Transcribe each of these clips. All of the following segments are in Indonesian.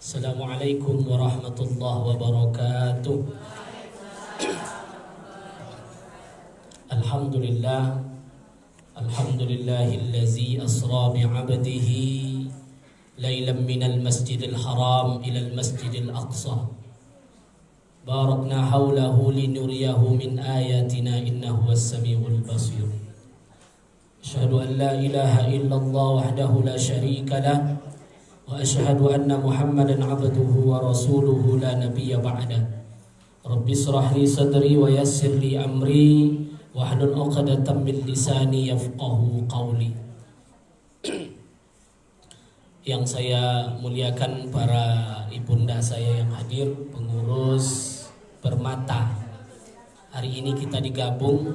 Assalamualaikum warahmatullahi wabarakatuh. Alhamdulillah, alhamdulillahillazi asra bi'abdihi lailan minal masjidil haram ilal masjidil aqsa. Barakna hawlahu linuriyahu min ayatina innahu was-sami'ul basir. Asyhadu an la ilaha illallah wahdahu la syarika lah wa asyhadu anna Muhammadan abduhu wa rasuluhu la nabiyya ba'da. Rabbi israh li sadri wa yassir li amri wahlul 'uqdatam min lisani yafqahu qawli. Yang saya muliakan para ibunda saya yang hadir, pengurus Permata. Hari ini kita digabung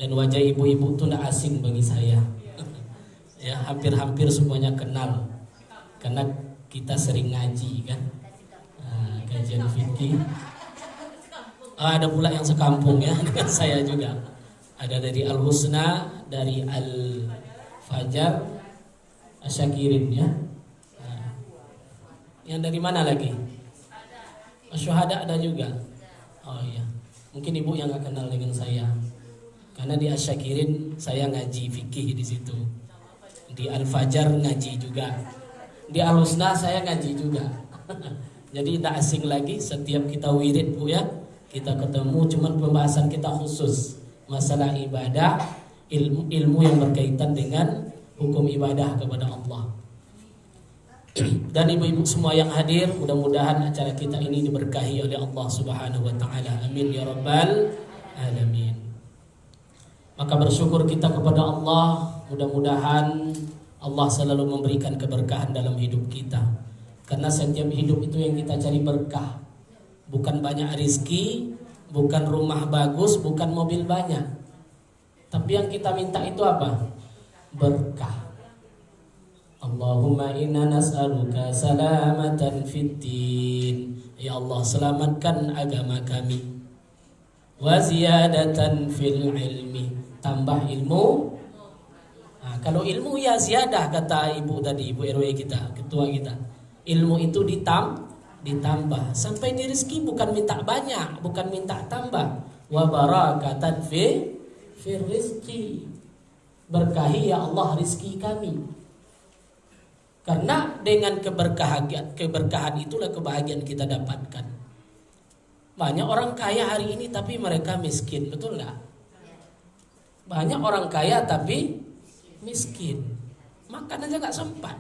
dan wajah ibu-ibu itu tidak asing bagi saya. Ya, hampir-hampir semuanya kenal. Karena kita sering ngaji kan, kajian fikih. Ada pula yang sekampung ya dengan saya juga. Ada dari Al Husna, dari Al Fajar, Asyakirin ya. Yang dari mana lagi? Asyuhada ada juga. Oh iya, mungkin ibu yang nggak kenal dengan saya. Karena di Asyakirin saya ngaji fikih di situ. Di Al Fajar ngaji juga. Di Al-Husna saya ngaji juga. Jadi tidak asing lagi, setiap kita wirid Bu ya, kita ketemu, cuman pembahasan kita khusus masalah ibadah, ilmu yang berkaitan dengan hukum ibadah kepada Allah. Dan ibu-ibu semua yang hadir, mudah-mudahan acara kita ini diberkahi oleh Allah Subhanahu wa taala. Amin ya rabbal alamin. Maka bersyukur kita kepada Allah, mudah-mudahan Allah selalu memberikan keberkahan dalam hidup kita. Karena setiap hidup itu yang kita cari berkah. Bukan banyak rezeki, bukan rumah bagus, bukan mobil banyak. Tapi yang kita minta itu apa? Berkah. Allahumma inna nas'aluka salamatan fid din. Ya Allah, selamatkan agama kami. Wa ziyadatan fil ilmi. Tambah ilmu. Kalau ilmu ya ziyadah, kata ibu tadi, ibu RW kita, ketua kita. Ilmu itu ditambah. Sampai di rezeki bukan minta banyak, bukan minta tambah. Wa barakatan fi rizqi. Berkahi ya Allah rezeki kami. Karena dengan keberkahan itulah kebahagiaan kita dapatkan. Banyak orang kaya hari ini tapi mereka miskin, betul enggak? Banyak orang kaya tapi miskin, makan aja nggak sempat.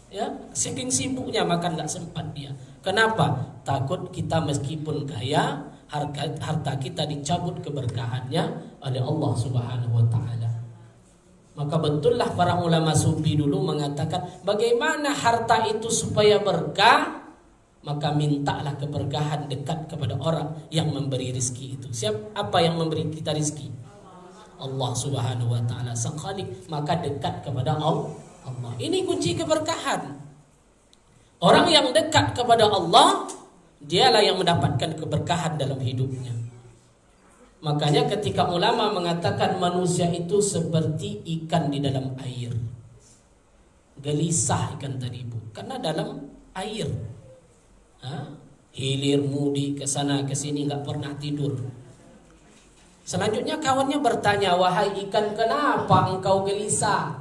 Ya, saking sibuknya makan nggak sempat dia. Kenapa? Takut kita meskipun kaya, harta kita dicabut keberkahannya oleh Allah Subhanahu wa taala. Maka betullah para ulama sufi dulu mengatakan, bagaimana harta itu supaya berkah? Maka mintalah keberkahan, dekat kepada orang yang memberi rezeki itu. Apa yang memberi kita rezeki? Allah Subhanahu wa taala sang Khaliq, maka dekat kepada Allah. Ini kunci keberkahan. Orang yang dekat kepada Allah, dialah yang mendapatkan keberkahan dalam hidupnya. Makanya ketika ulama mengatakan manusia itu seperti ikan di dalam air. Gelisah ikan tadi Bu, karena dalam air. Hilir mudi ke sana ke sini, enggak pernah tidur. Selanjutnya kawannya bertanya, wahai ikan, kenapa engkau gelisah?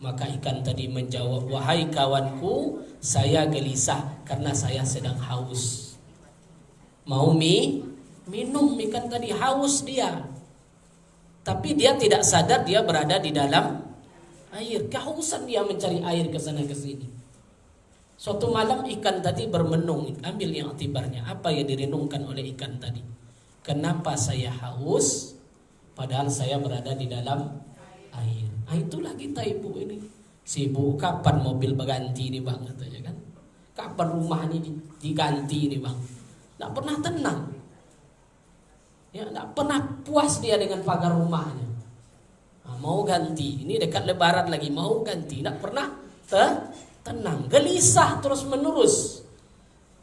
Maka ikan tadi menjawab, wahai kawanku, saya gelisah karena saya sedang haus. Mau minum, ikan tadi haus dia. Tapi dia tidak sadar dia berada di dalam air. Kehausan dia mencari air ke sana ke sini. Suatu malam ikan tadi bermenung, ambil yang itibarnya. Apa yang direnungkan oleh ikan tadi? Kenapa saya haus padahal saya berada di dalam air? Itulah kita ibu ini. Sibuk kapan mobil berganti nih bang, katanya kan. Kapan rumah ini diganti nih bang. Tidak pernah tenang. Ya, tidak pernah puas dia dengan pagar rumahnya. Mau ganti, ini dekat lebaran lagi, mau ganti. Tidak pernah tenang, gelisah terus menerus.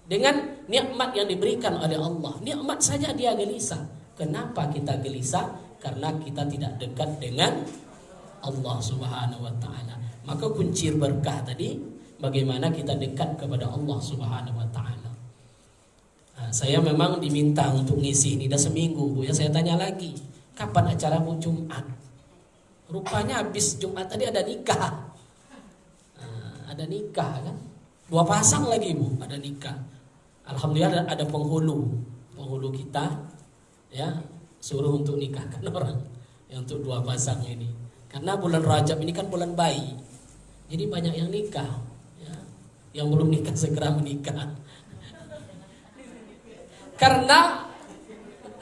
Dengan nikmat yang diberikan oleh Allah, nikmat saja dia gelisah. Kenapa kita gelisah? Karena kita tidak dekat dengan Allah Subhanahu wa taala. Maka kunci berkah tadi bagaimana kita dekat kepada Allah Subhanahu wa taala. Nah, saya memang diminta untuk ngisi ini dah seminggu, Bu. Ya, saya tanya lagi, kapan acaramu Jumat? Rupanya habis Jumat tadi ada nikah. Nah, ada nikah kan? 2 pasang lagi, Bu, ada nikah. Alhamdulillah ada penghulu kita ya suruh untuk nikahkan orang ya, untuk 2 pasang ini. Karena bulan Rajab ini kan bulan bayi. Jadi banyak yang nikah ya. Yang belum nikah segera menikah. Karena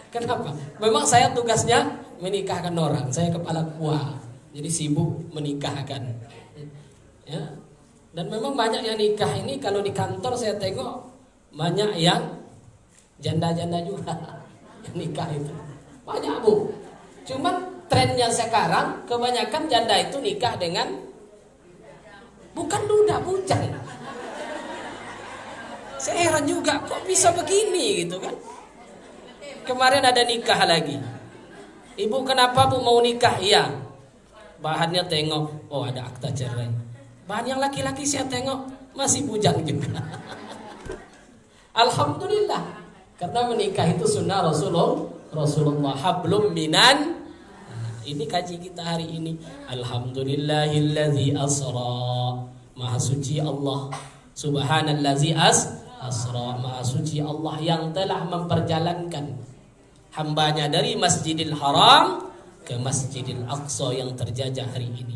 kenapa? Memang saya tugasnya menikahkan orang. Saya kepala kuah. Jadi sibuk menikahkan. Ya. Dan memang banyak yang nikah ini, kalau di kantor saya tengok banyak yang janda-janda juga yang nikah itu. Banyak, Bu. Cuman trennya sekarang kebanyakan janda itu nikah dengan bukan duda, bujang. Saya heran juga kok bisa begini gitu kan. Kemarin ada nikah lagi. Ibu, kenapa Bu mau nikah? Iya. Bahannya tengok, oh ada akta cerai. Bahan yang laki-laki saya tengok masih bujang juga. Alhamdulillah. Karena menikah itu sunnah Rasulullah. Hablum minan. Nah, ini kaji kita hari ini. Alhamdulillahilladzi asra. Maha suci Allah. Subhanallazi asra. Maha suci Allah yang telah memperjalankan hambanya dari Masjidil Haram ke Masjidil Aqsa yang terjajah hari ini.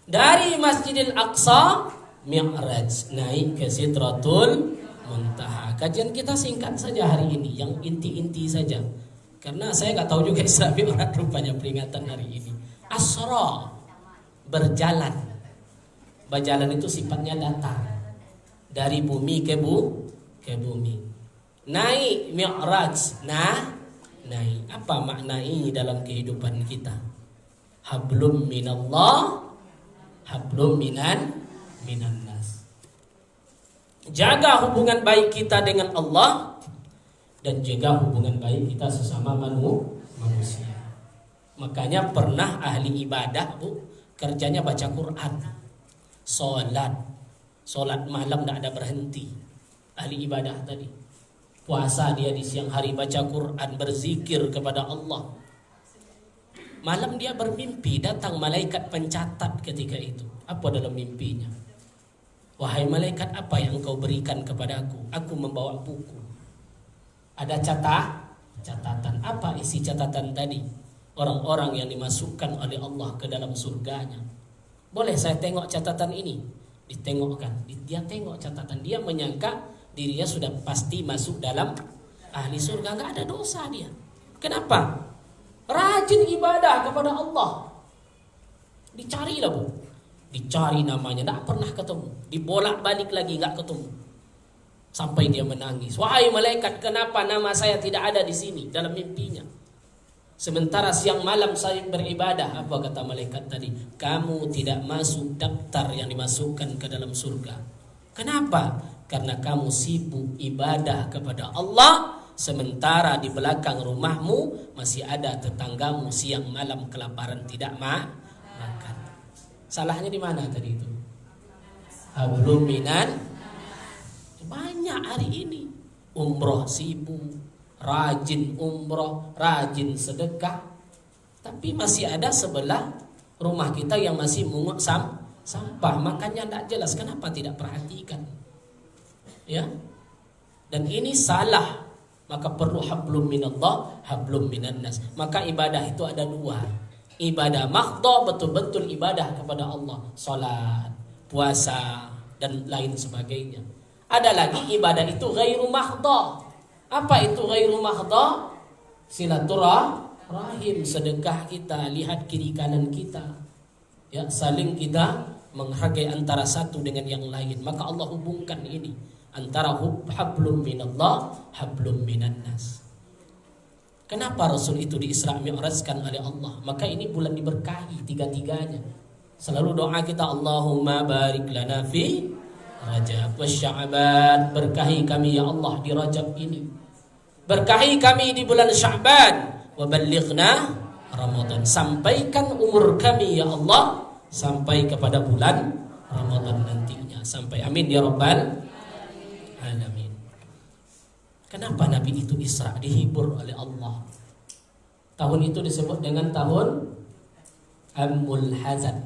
Dari Masjidil Aqsa Mi'raj naik ke Sidratul Muntaha. Kajian kita singkat saja hari ini, yang inti-inti saja. Karena saya nggak tahu juga Islami orang rupanya peringatan hari ini. Asra, berjalan. Berjalan itu sifatnya datar. Dari bumi ke bumi. Naik Mi'raj. Naik. Apa makna ini dalam kehidupan kita? Hablum minallah, hablum minan nas. Jaga hubungan baik kita dengan Allah dan jaga hubungan baik kita sesama manusia. Makanya pernah ahli ibadah, Bu, kerjanya baca Quran, Solat malam tidak ada berhenti. Ahli ibadah tadi. Puasa dia di siang hari, baca Quran, berzikir kepada Allah. Malam dia bermimpi, datang malaikat pencatat ketika itu. Apa dalam mimpinya? Wahai malaikat, apa yang engkau berikan kepadaku? Aku membawa buku. Ada catatan. Apa isi catatan tadi? Orang-orang yang dimasukkan oleh Allah ke dalam surganya. Boleh saya tengok catatan ini? Ditengokkan. Dia tengok catatan. Dia menyangka dirinya sudah pasti masuk dalam ahli surga. Enggak ada dosa dia. Kenapa? Rajin ibadah kepada Allah. Dicarilah, Bu. Dicari namanya, tidak pernah ketemu. Dibolak-balik lagi, enggak ketemu. Sampai dia menangis. Wahai malaikat, kenapa nama saya tidak ada di sini? Dalam mimpinya. Sementara siang malam saya beribadah. Apa kata malaikat tadi? Kamu tidak masuk daftar yang dimasukkan ke dalam surga. Kenapa? Karena kamu sibuk ibadah kepada Allah, sementara di belakang rumahmu masih ada tetanggamu siang malam kelaparan tidak makan. Salahnya di mana tadi itu? Hablum minan. Banyak hari ini umroh sibuk, rajin umroh, rajin sedekah, tapi masih ada sebelah rumah kita yang masih mungut sampah. Makanya tidak jelas, kenapa tidak perhatikan, ya? Dan ini salah. Maka perlu hablum minallah, hablum minan nas. Maka ibadah itu ada 2. Ibadah mahdha, betul-betul ibadah kepada Allah, salat, puasa dan lain sebagainya. Ada lagi ibadah itu ghairu mahdha. Apa itu ghairu mahdha? Silaturahim, sedekah kita, lihat kiri kanan kita. Ya, saling kita menghargai antara satu dengan yang lain. Maka Allah hubungkan ini antara hablum minallah, hablum minan nas. Kenapa Rasul itu di Isra Mi'rajkan oleh Allah? Maka ini bulan diberkahi tiga-tiganya. Selalu doa kita, Allahumma barik lana fi Rajab wa Sya'ban. Berkahi kami ya Allah di Rajab ini. Berkahi kami di bulan Sya'ban. Wa ballighna Ramadan. Sampaikan umur kami ya Allah sampai kepada bulan Ramadan nantinya. Sampai amin ya rabbal alamin. Kenapa Nabi itu Isra, dihibur oleh Allah? Tahun itu disebut dengan tahun Amul Hazan,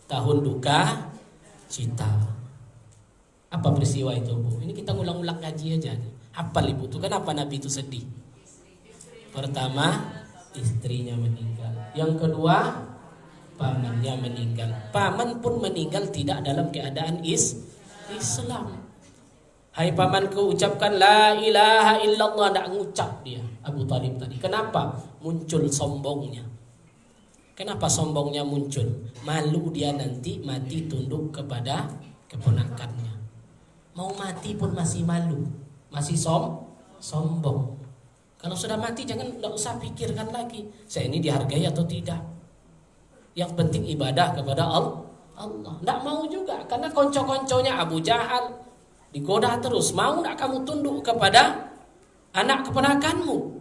tahun duka cita. Apa peristiwa itu, Bu? Ini kita ngulang-ulang ngaji aja. Hafal Ibu tuh kenapa Nabi itu sedih? Pertama, istrinya meninggal. Yang kedua, pamannya meninggal. Paman pun meninggal tidak dalam keadaan Islam. Hai pamanku, ucapkan la ilaha illallah. Tak ngucap dia, Abu Talib tadi. Kenapa? Muncul sombongnya. Kenapa sombongnya muncul? Malu dia nanti mati tunduk kepada keponakannya. Mau mati pun masih malu, masih sombong. Kalau sudah mati tidak usah pikirkan lagi saya ini dihargai atau tidak. Yang penting ibadah kepada Allah. Tidak mau juga karena konco-konconya Abu Jahal digoda terus. Mau tidak kamu tunduk kepada anak keponakanmu?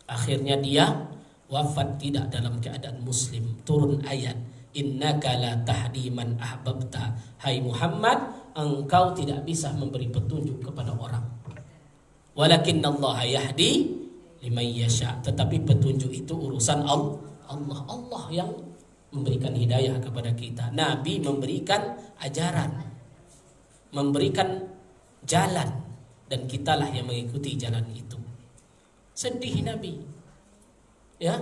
Akhirnya dia wafat tidak dalam keadaan muslim. Turun ayat, innaka la tahdi man ahbabta. Hai Muhammad, engkau tidak bisa memberi petunjuk kepada orang. Walakinnallaha yahdi liman yasha. Tetapi petunjuk itu urusan Allah. Allah yang memberikan hidayah kepada kita. Nabi memberikan ajaran, memberikan jalan, dan kitalah yang mengikuti jalan itu. Sedih Nabi. Ya.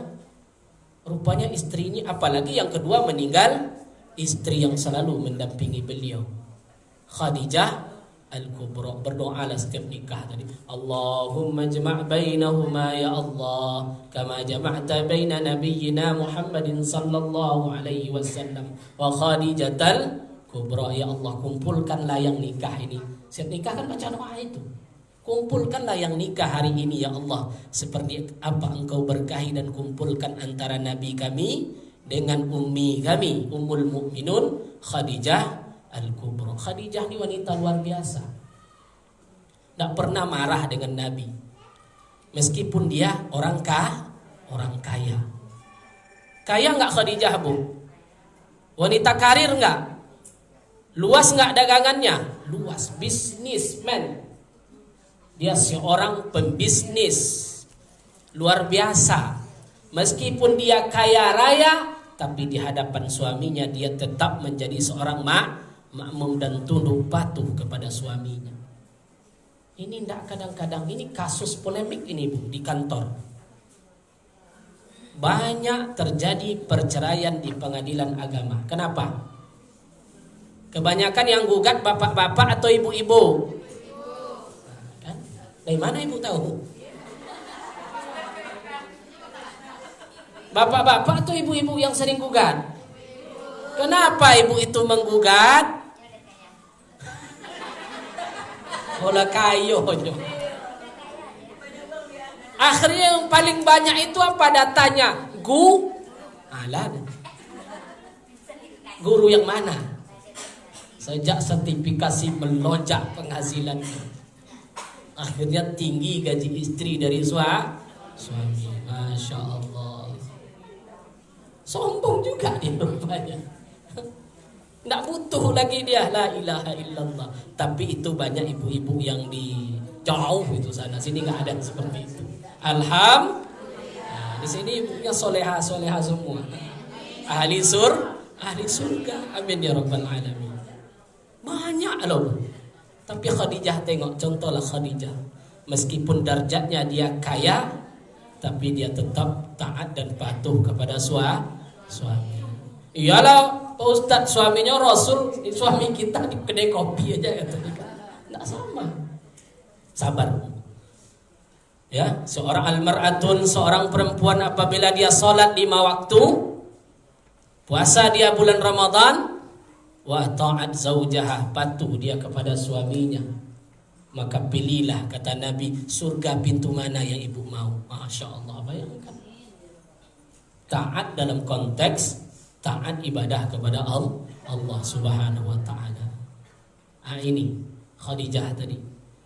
Rupanya istrinya, apalagi yang kedua meninggal, istri yang selalu mendampingi beliau, Khadijah Al-Kubra. Berdoalah setiap nikah tadi, Allahumma jma' bainahuma ya Allah kama jama'ta baina nabiyyina Muhammadin sallallahu alaihi wasallam wa Khadijatal Kubra. Ya Allah, kumpulkanlah yang nikah ini. Setiap nikah kan baca doa itu. Kumpulkanlah yang nikah hari ini ya Allah, seperti apa engkau berkahi dan kumpulkan antara nabi kami dengan ummi kami, Ummul Mukminun Khadijah Al-Kubra. Khadijah ini wanita luar biasa. Tak pernah marah dengan Nabi. Meskipun dia orang kaya. Kaya enggak Khadijah, Bu? Wanita karir enggak? Luas enggak dagangannya? Luas. Businessman. Dia seorang pembisnis luar biasa. Meskipun dia kaya raya, tapi di hadapan suaminya dia tetap menjadi seorang makmum dan tunduk patuh kepada suaminya. Ini tidak kadang-kadang, ini kasus polemik ini Bu di kantor. Banyak terjadi perceraian di pengadilan agama. Kenapa? Kebanyakan yang gugat bapak-bapak atau ibu-ibu. Kan? Dari mana ibu tahu? Bapak-bapak atau ibu-ibu yang sering gugat? Kenapa ibu itu menggugat? Olah kayo. Akhirnya yang paling banyak itu apa datanya? Guru yang mana? Sejak sertifikasi melonjak penghasilan, akhirnya tinggi gaji istri dari suami. Masya Allah. Sombong juga dia rupanya. Tidak butuh lagi dia la ilaha illallah. Tapi itu banyak ibu-ibu yang di jauh itu sana sini nggak ada seperti itu. Alhamdulillah. Di sini ibunya soleha semua. Ahli surga. Amin ya rabbal alamin. Banyak loh. Tapi Khadijah, tengok contohlah Khadijah. Meskipun darjatnya dia kaya, tapi dia tetap taat dan patuh kepada suami. Iyalah Pak Ustadz, suaminya Rasul, suami kita di kedai kopi aja katanya. Enggak sama. Sabar. Ya, seorang almar'atun, seorang perempuan apabila dia salat 5 waktu, puasa dia bulan Ramadan, wa ta'at zaujaha, patuh dia kepada suaminya, maka pilihlah, kata Nabi, surga pintu mana yang ibu mau. Masya Allah, bayangkan. Taat dalam konteks taat ibadah kepada Allah Subhanahu wa ta'ala. Ini Khadijah tadi.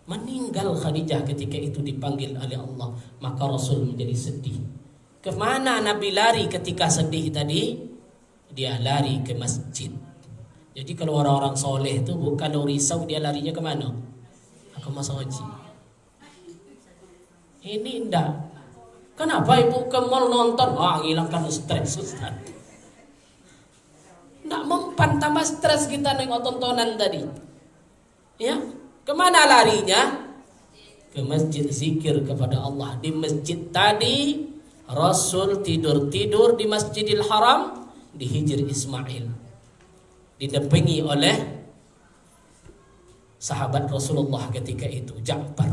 Meninggal Khadijah ketika itu dipanggil oleh Allah. Maka Rasul menjadi sedih. Kemana Nabi lari ketika sedih tadi? Dia lari ke masjid. Jadi kalau orang-orang soleh itu kalau risau dia larinya kemana? Ke masaji. Ini enggak. Kenapa ibu ke mall nonton? Hilangkan stres Ustaz. Enggak mempan tambah stres kita nengok tontonan tadi. Ya, kemana larinya? Ke masjid zikir kepada Allah. Di masjid tadi Rasul tidur-tidur di Masjidil Haram di Hijr Ismail. Didampingi oleh sahabat Rasulullah ketika itu, Ja'far.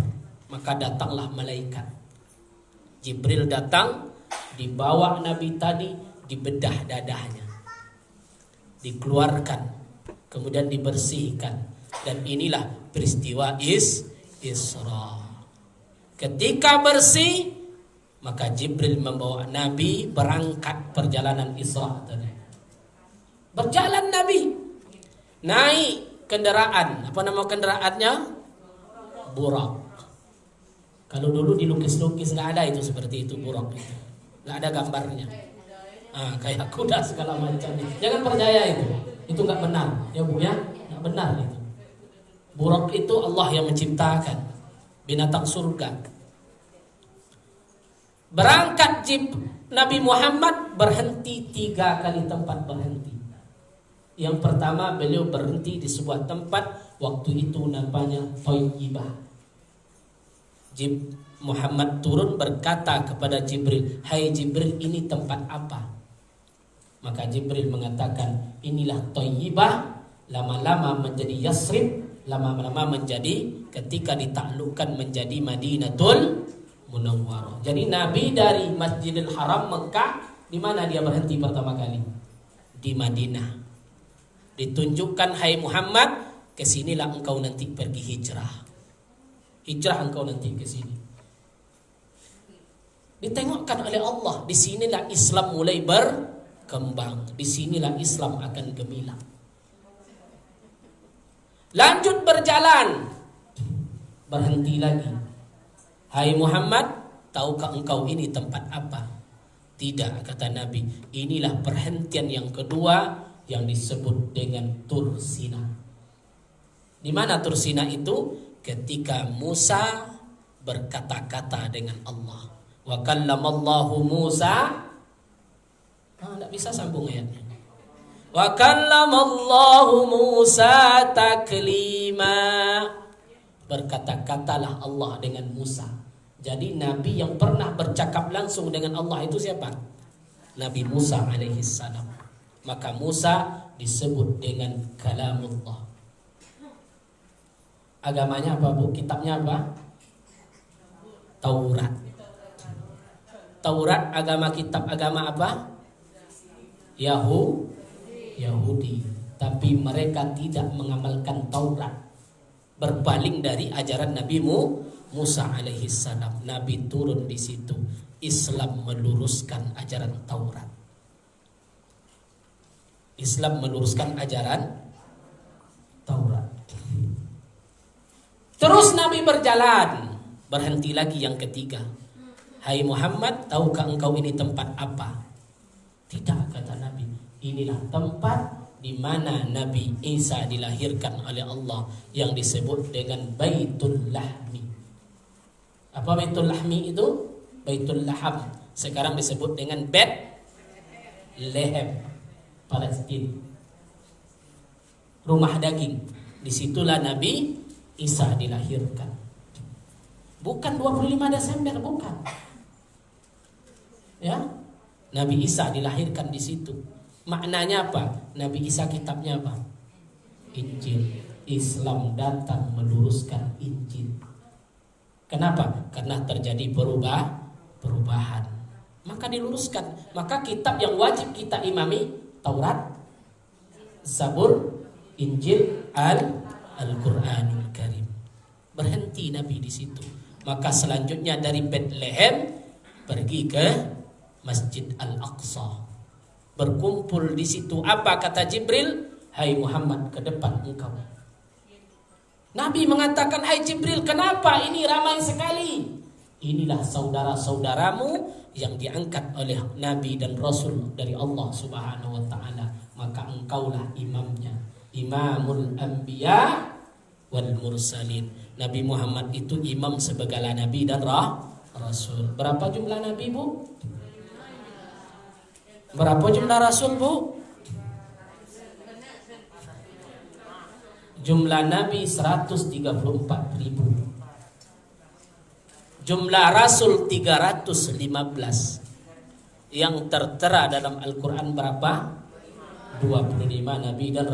Maka datanglah malaikat Jibril datang, dibawa Nabi tadi, dibedah dadahnya, dikeluarkan, kemudian dibersihkan. Dan inilah peristiwa Isra. Ketika bersih, maka Jibril membawa Nabi berangkat perjalanan Isra tadi. Berjalan Nabi, naik kendaraan. Apa nama kendaraannya? Burak. Kalau dulu dilukis-lukis nggak ada itu seperti itu burak itu. Nggak ada gambarnya. Kayak kuda segala macam. Jangan percaya itu. Itu nggak benar, ya Bu ya. Nggak benar itu. Burak itu Allah yang menciptakan, binatang surga. Berangkat Nabi Muhammad berhenti 3 kali tempat berhenti. Yang pertama beliau berhenti di sebuah tempat, waktu itu namanya Thayyibah. Muhammad turun berkata kepada Jibril, "Hai Jibril, ini tempat apa?" Maka Jibril mengatakan, "Inilah Thayyibah." Lama-lama menjadi Yasrib, lama-lama menjadi ketika ditaklukkan menjadi Madinatul Munawwarah. Jadi Nabi dari Masjidil Haram Mekah, di mana dia berhenti pertama kali? Di Madinah. Ditunjukkan, "Hai Muhammad, kesinilah engkau nanti pergi hijrah. Hijrah engkau nanti ke sini." Ditengokkan oleh Allah, disinilah Islam mulai berkembang, disinilah Islam akan gemilang. Lanjut berjalan, berhenti lagi. "Hai Muhammad, tahukah engkau ini tempat apa?" "Tidak," kata Nabi. "Inilah perhentian yang kedua yang disebut dengan Tursina." Di mana Tursina itu? Ketika Musa berkata-kata dengan Allah. Wa kallamallahu Musa. Tidak bisa sambung ayatnya. Wa kallamallahu Musa taklima. Berkata-katalah Allah dengan Musa. Jadi Nabi yang pernah bercakap langsung dengan Allah itu siapa? Nabi Musa alaihi salam. Maka Musa disebut dengan kalamullah. Agamanya apa Bu? Kitabnya apa? Taurat. Taurat agama, kitab agama apa? Yahudi. Tapi mereka tidak mengamalkan Taurat. Berpaling dari ajaran Nabi Musa alaihi salam. Nabi turun di situ. Islam meluruskan ajaran Taurat. Islam meluruskan ajaran Taurat. Terus Nabi berjalan, berhenti lagi yang ketiga. "Hai Muhammad, tahukah engkau ini tempat apa?" "Tidak," kata Nabi. "Inilah tempat di mana Nabi Isa dilahirkan oleh Allah yang disebut dengan Baitul Lahmi." Apa Baitul Lahmi itu? Baitul Laham. Sekarang disebut dengan Bethlehem, Palestina. Rumah daging. Disitulah Nabi Isa dilahirkan. Bukan 25 Desember, bukan. Ya, Nabi Isa dilahirkan di situ. Maknanya apa? Nabi Isa kitabnya apa? Injil. Islam datang meluruskan Injil. Kenapa? Karena terjadi perubahan. Maka diluruskan. Maka kitab yang wajib kita imami Taurat, Zabur, Injil, Al-Qur'anul Karim. Berhenti Nabi di situ. Maka selanjutnya dari Bethlehem pergi ke Masjid Al-Aqsa. Berkumpul di situ. Apa kata Jibril? "Hai Muhammad, ke depan engkau." Nabi mengatakan, "Hai Jibril, kenapa ini ramai sekali?" Inilah saudara-saudaramu yang diangkat oleh Nabi dan Rasul dari Allah Subhanahu wa ta'ala. Maka engkaulah imamnya. Imamul Anbiya wal Mursalin. Nabi Muhammad itu imam segala nabi dan rasul. Berapa jumlah nabi, Bu? Berapa jumlah rasul, Bu? Jumlah nabi 134.000. Jumlah rasul 315. Yang tertera dalam Al-Quran berapa? 25 nabi dan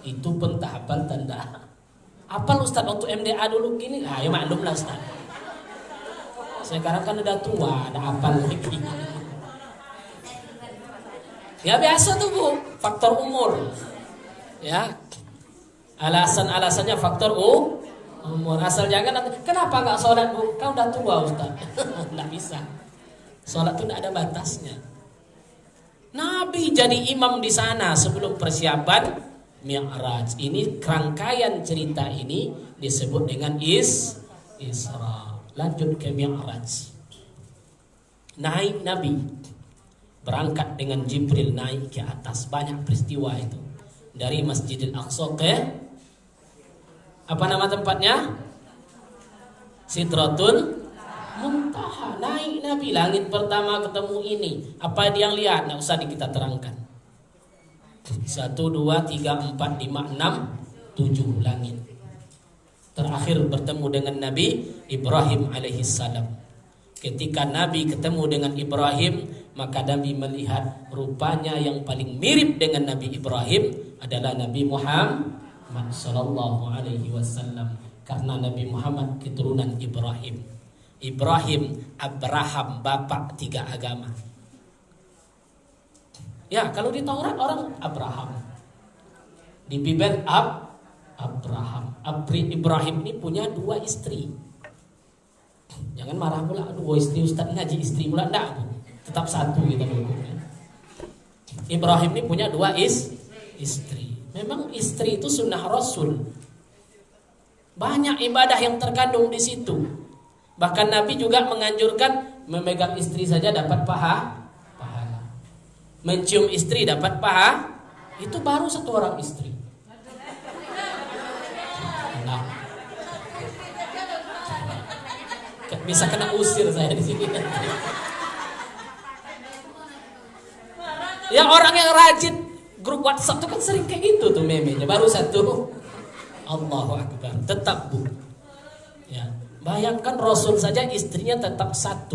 itu pun tahapan tanda. Apal Ustaz waktu MDA dulu gini? Ya maklum lah Ustaz. Sekarang kan udah tua, ada apal lagi. Ya biasa tuh Bu, faktor umur. Ya. Alasannya faktor umur. Asal jangan kenapa nggak sholat Bu? Kau udah tua Ustaz. Nggak bisa. Sholat itu nggak ada batasnya. Nabi jadi imam di sana sebelum persiapan Mi'raj. Ini rangkaian cerita ini disebut dengan Isra. Lanjut ke Mi'raj. Naik Nabi, berangkat dengan Jibril naik ke atas. Banyak peristiwa itu. Dari Masjidil Aqsa ke apa nama tempatnya? Sidratul Muntaha. Naik Nabi, langit pertama ketemu ini. Apa dia yang lihat? Nggak usah kita terangkan. 1, 2, 3, 4, 5, 6, 7 langit. Terakhir bertemu dengan Nabi Ibrahim alaihissalam. Ketika Nabi ketemu dengan Ibrahim, maka Nabi melihat rupanya yang paling mirip dengan Nabi Ibrahim adalah Nabi Muhammad sallallahu alaihi wasallam. Karena Nabi Muhammad keturunan Ibrahim. Ibrahim, Abraham, bapak 3 agama. Ya, kalau di Taurat orang Abraham. Di Bible Abraham. Ibrahim ini punya 2 istri. Jangan marah pula, 2 istri Ustaz ngaji istri pula enggak, Bu. Tetap 1 kita hukumnya. Ibrahim ini punya 2 istri. Memang istri itu sunnah Rasul. Banyak ibadah yang terkandung di situ. Bahkan Nabi juga menganjurkan memegang istri saja dapat pahala. Mencium istri dapat pahala. Itu baru 1 orang istri. Nah, bisa kena usir saya di sini. Ya orang yang rajin grup WhatsApp itu kan sering kayak gitu tuh memenya. Baru 1. Allahu Akbar. Tetap Bu. Ya, bayangkan Rasul saja istrinya tetap 1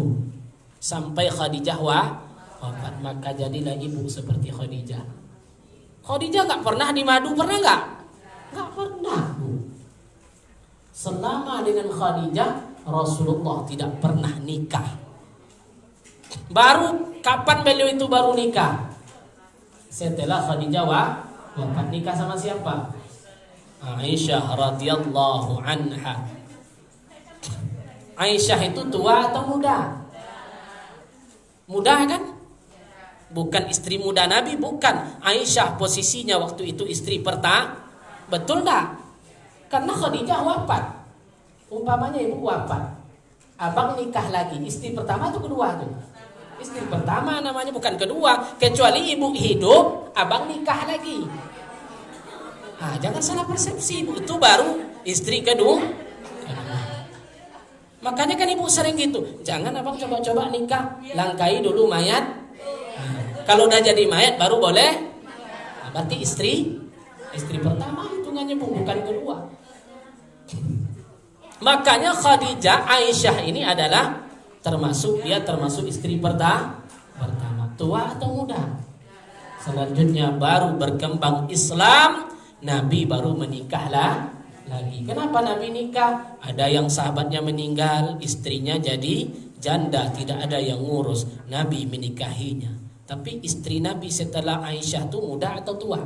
sampai Khadijah wafat. Maka jadilah ibu seperti Khadijah. Khadijah gak pernah di madu, pernah gak? Gak pernah Bu. Selama dengan Khadijah Rasulullah tidak pernah nikah. Baru kapan beliau itu baru nikah? Setelah Khadijah wafat. Nikah sama siapa? Aisyah radhiyallahu anha. Aisyah itu tua atau muda? Muda kan? Bukan istri muda Nabi, bukan. Aisyah posisinya waktu itu istri pertama. Betul tak? Karena Khadijah wafat. Umpamanya ibu wafat, abang nikah lagi. Istri pertama atau kedua tuh? Istri pertama namanya, bukan kedua. Kecuali ibu hidup, abang nikah lagi. Nah, jangan salah persepsi. Ibu itu baru istri kedua. Makanya kan ibu sering gitu. Jangan abang coba-coba nikah, langkai dulu mayat. Kalau udah jadi mayat baru boleh. Nah, berarti istri pertama hitungannya Bu, bukan kedua. Makanya Khadijah, Aisyah ini adalah termasuk istri pertama. Tua atau muda? Selanjutnya baru berkembang Islam, Nabi baru menikah lagi. Kenapa Nabi nikah? Ada yang sahabatnya meninggal, istrinya jadi janda, tidak ada yang ngurus. Nabi menikahinya. Tapi istri Nabi setelah Aisyah itu muda atau tua?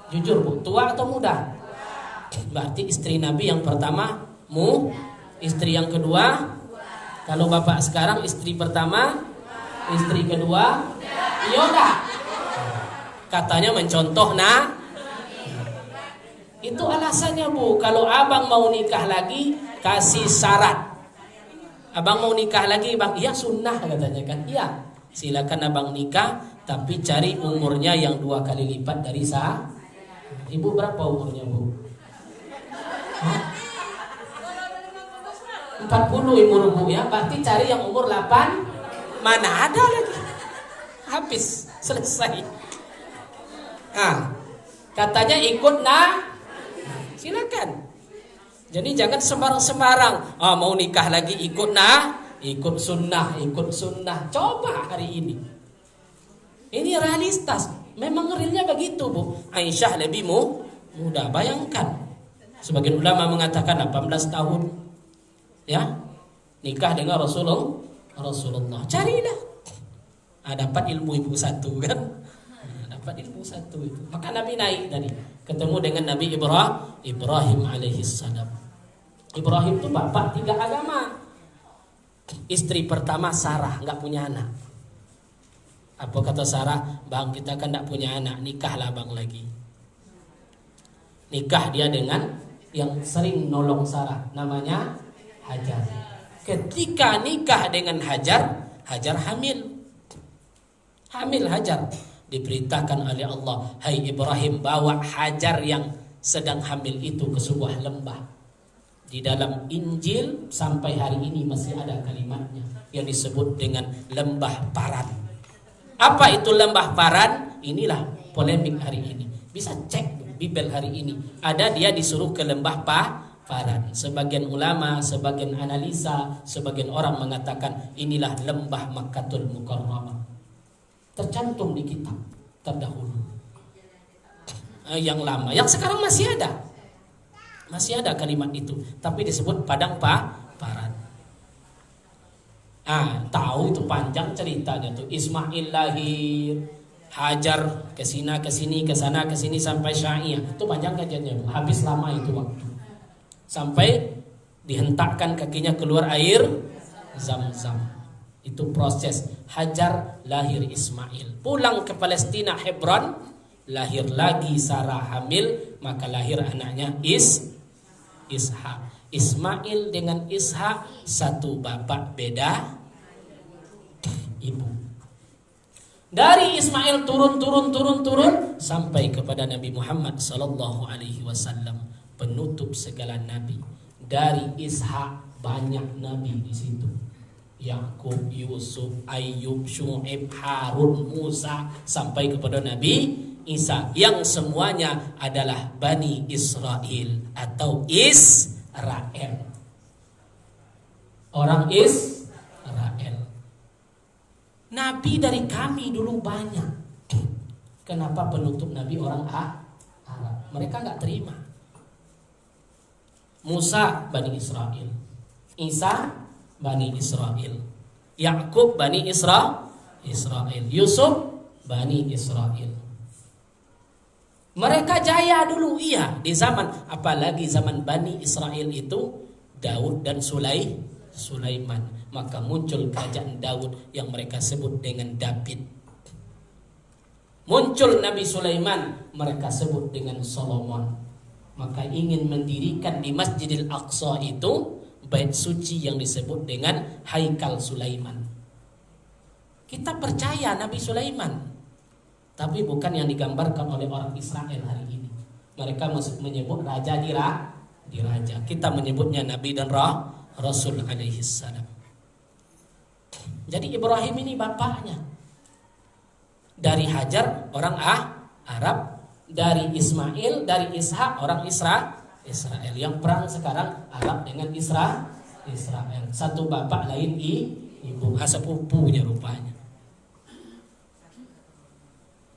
Jujur Bu, tua atau muda? Berarti istri Nabi yang pertama istri yang kedua. Kalau bapak sekarang istri pertama, istri kedua, iya. Katanya mencontoh itu alasannya Bu. Kalau abang mau nikah lagi, kasih syarat. Abang mau nikah lagi bang? Iya sunnah katanya kan. Iya, silakan abang nikah, tapi cari umurnya yang 2 kali lipat dari Ibu berapa umurnya, Bu? Hah? 40 umur Bu ya, berarti cari yang umur 8. Mana ada lagi. Habis, selesai. Katanya ikut silakan. Jadi jangan sembarang-sembarang. Mau nikah lagi ikut sunnah. Coba hari ini. Ini realitas. Memang realnya begitu, Bu. Aisyah lebih muda. Bayangkan. Sebagian ulama mengatakan 18 tahun. Ya. Nikah dengan Rasulullah. Carilah. Dapat ilmu ibu satu kan. Dapat ilmu satu itu. Maka Nabi naik tadi. Ketemu dengan Nabi Ibrahim alaihissalam. Ibrahim itu bapak 3 agama. Istri pertama Sarah, nggak punya anak. Apa kata Sarah? Bang, kita kan nggak punya anak, nikahlah bang lagi. Nikah dia dengan yang sering nolong Sarah, namanya Hajar. Ketika nikah dengan Hajar hamil. Hamil Hajar. Diberitakan oleh Allah, hai Ibrahim, bawa Hajar yang sedang hamil itu ke sebuah lembah. Di dalam Injil sampai hari ini masih ada kalimatnya yang disebut dengan lembah Paran. Apa itu lembah Paran? Inilah polemik hari ini. Bisa cek Bibel hari ini. Ada dia disuruh ke lembah Paran. Sebagian ulama, sebagian analisa, sebagian orang mengatakan inilah lembah Makkatul Mukarramah. Tercantum di kitab terdahulu. Yang lama, yang sekarang masih ada. Masih ada kalimat itu, tapi disebut padang Paran. Tahu itu panjang ceritanya tuh. Ismail lahir, Hajar kesini kesana kesini sampai Syai'ah. Itu panjang kajiannya. Habis lama itu waktu. Sampai dihentakkan kakinya keluar air Zam-Zam. Itu proses. Hajar lahir Ismail. Pulang ke Palestina Hebron, lahir lagi Sarah hamil, maka lahir anaknya Ishak. Ismail dengan Ishak satu bapak beda ibu. Dari Ismail turun sampai kepada Nabi Muhammad sallallahu alaihi wasallam, penutup segala nabi. Dari Ishak banyak nabi di situ. Yakub, Yusuf, Ayub, Syuaib, Harun, Musa sampai kepada Nabi Isa, yang semuanya adalah Bani Israel atau Israel. Orang Israel. Nabi dari kami dulu banyak. Kenapa penutup Nabi orang Arab? Mereka nggak terima. Musa Bani Israel, Isa Bani Israel, Yakub Bani Israel, Yusuf Bani Israel. Mereka jaya dulu, iya, di zaman, apalagi zaman Bani Israel itu Daud dan Sulaiman. Maka muncul kerajaan Daud yang mereka sebut dengan David. Muncul Nabi Sulaiman, mereka sebut dengan Solomon. Maka ingin mendirikan di Masjidil Aqsa itu bait suci yang disebut dengan Haikal Sulaiman. Kita percaya Nabi Sulaiman, tapi bukan yang digambarkan oleh orang Israel hari ini. Mereka menyebut raja di raja. Kita menyebutnya Nabi dan Rasul alaihi salam. Jadi Ibrahim ini bapaknya. Dari Hajar orang Arab, dari Ismail, dari Ishak orang Israel. Yang perang sekarang Arab dengan Israel. Satu bapak lain ibu, sepupunya rupanya.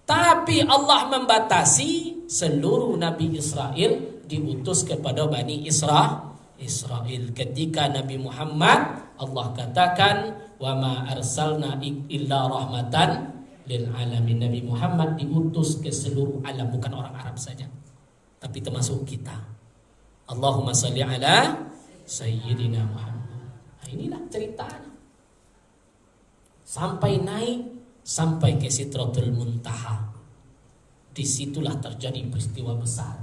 Tapi Allah membatasi seluruh Nabi Israel diutus kepada Bani Israel. Ketika Nabi Muhammad, Allah katakan, wa ma arsalna illa rahmatan lil alamin. Nabi Muhammad diutus ke seluruh alam, bukan orang Arab saja, tapi termasuk kita. Allahumma salli ala Sayyidina Muhammad. Inilah ceritanya. Sampai naik sampai ke Sidratul Muntaha. Disitulah terjadi peristiwa besar.